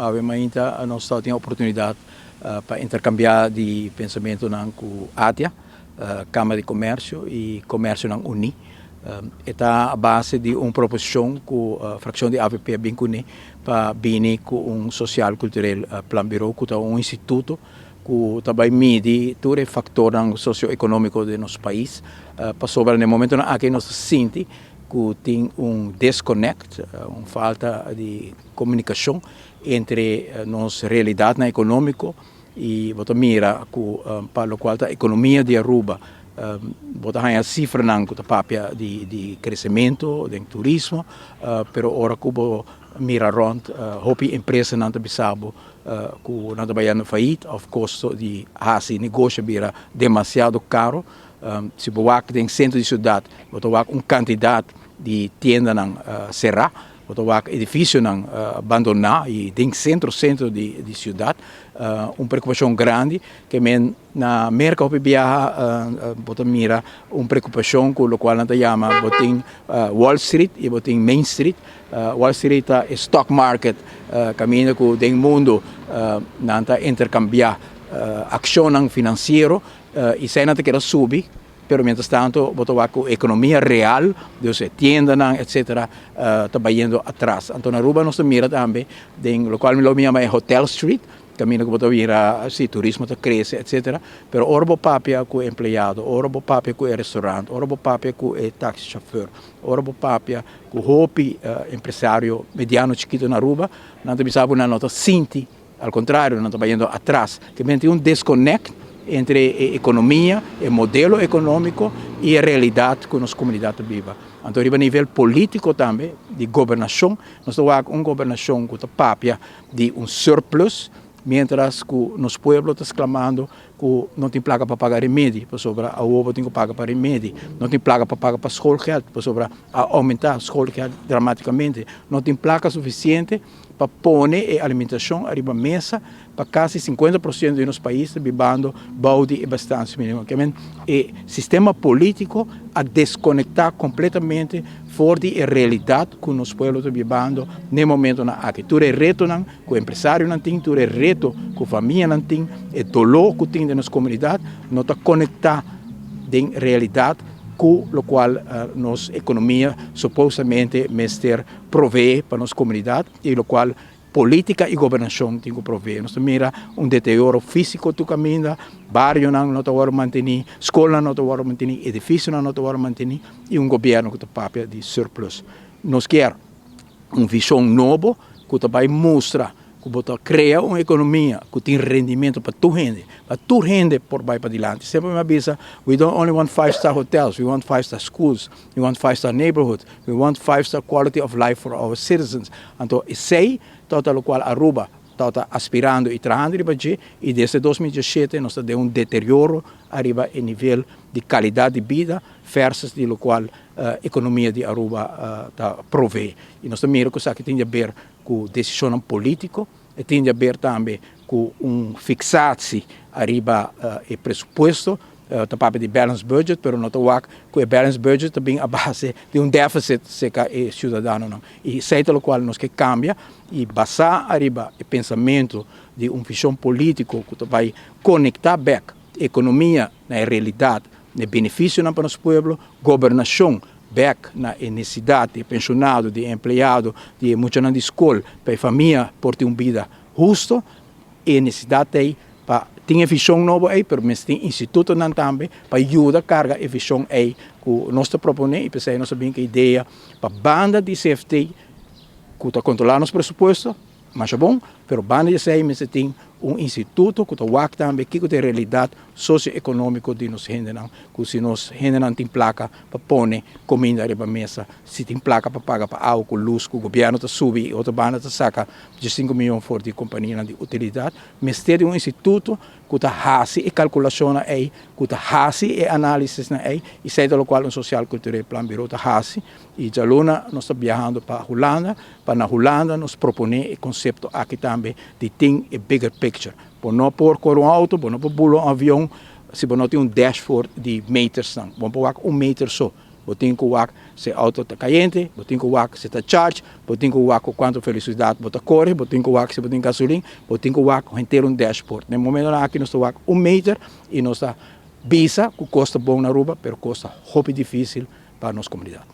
Obviamente, nós temos a oportunidade para intercambiar de pensamento com a ATIA, Câmara de Comércio e Comércio na Uni. Está a base de uma proposição que a fração de AVP bem conhece para vir com um social cultural plan bureau, que é um instituto que também mede todo o fator socioeconômico do nosso país, para sobre no momento em que nós sentimos que tem desconect, uma falta de comunicação entre nossa realidade econômica e você mira que para o qual a economia de Aruba você tem a cifra de crescimento, de turismo, pero ora que você mira rond, hopi empresa não bisabo que não trabalhando faillite, of custo de esse negócio vira demasiado caro. Se você tem centro de cidade, você tem uma quantidade de tendas cerrar, você tem edifícios abandonar e tem centro de cidade, uma preocupação grande que na América você mira uma preocupação com o qual não chama Wall Street e você Main Street. Wall Street é stock market, caminho que o mundo não intercambiar ação financeira e se não quer subir. Pero mientras tanto, a economia real, de tiendas, etc., está indo atrás. Então, na Aruba, nós mira também, o qual me chama Hotel Street, caminho que você vira, se turismo cresce, etc. Pero orbo papia com empregado, orbo papia com restaurante, orbo papia com taxi chauffeur, orbo papia com hopi empresário mediano chiquito na Aruba, não sabe na nota sinti, ao contrário, não está indo atrás, que tem desconect entre a economia, o modelo econômico e a realidade que nossa comunidade vive. Então, a nível político também, de governação, nós temos uma governação que está de surplus, mientras que nos pueblos estão clamando que não tem placa para pagar remédio, para sobre a ovo tem que pagar para remédio, não tem placa para pagar para escola, para sobre aumentar a escola dramaticamente, não tem placa suficiente para pôr a alimentação arriba da mesa para quase 50% de nosso país vivendo balde e bastante mínimo. O sistema político a desconectar completamente fora da realidade que nosso povo está vivendo no momento aqui. Tudo é reto que o empresário não tem, tudo é reto que a família não tem, é dolor que tem na nossa comunidade, não está conectado com a realidade com o qual nossa economia supostamente mestre provee para nossa comunidade e o qual política e governação tem que prover. Nós mira deterioro físico do caminho, bairro não está manter, escola não está manter, edifício não está manter e governo que está papel de surplus. Nós queremos uma visão nova que vai mostrar que você cria uma economia que tem rendimento para tu rende por vai para diante. Sempre me avisa, we don't only want 5-star hotels, we want 5-star schools, we want 5-star neighborhoods, we want 5-star quality of life for our citizens. Então, sei total o qual Aruba está aspirando e trabalhando e desde 2017 nós temos deterioro arriba em nível de qualidade de vida versus de lo qual a economia de Aruba está provee. E nós também que tem a ver com decisão política e tem a ver também com fixar-se arriba o pressuposto, tapar de balance budget, pero não está que o balance budget também a base de déficit seca e cidadão. E sei pelo qual nós que cambia e basar arriba o pensamento de visão político que vai conectar back a economia na realidade, no benefício para o nosso povo, governação back na necessidade de pensionado, de empregado, de muita na escola, para a família por ter uma vida justa e necessidade para ter visão nova aí, mas tem instituto também para ajudar a carga a visão aí que nós proponemos e pensei nós sabemos que a ideia para banda de CFT que está controlando os pressupostos, mas é bom, pero banda de CFT tem instituto que está também que tem realidade socioeconômica de nos gente que se nós gente não tem placa para pôr comida na mesa, se tem placa para pagar para álcool, luz, que o governo está subindo, outra banda está saca de 5 milhões for de companhia de utilidade, mas tem instituto que está fazendo a calculação aí, que está fazendo a análise aí, e sei do qual o social cultural plan bureau está fazendo, e já nós estamos viajando para a Holanda, para na Holanda nós propomos o conceito aqui também de ter a bigger picture. Por não pôr um auto, por não pôr um avião, se você não tem dashboard de meters, vamos pôr meter só. botin ko wak se auto tá caliente, botin ko wak se tá charge, botin ko wak com quanto velocidade bota corre, botin ko wak se botin gasolina, botin ko wak inteiro um dashboard. No momento aqui nós wak meter e nós bisa que custa bom na ruba, pero custa hobby difícil para a nossa comunidade.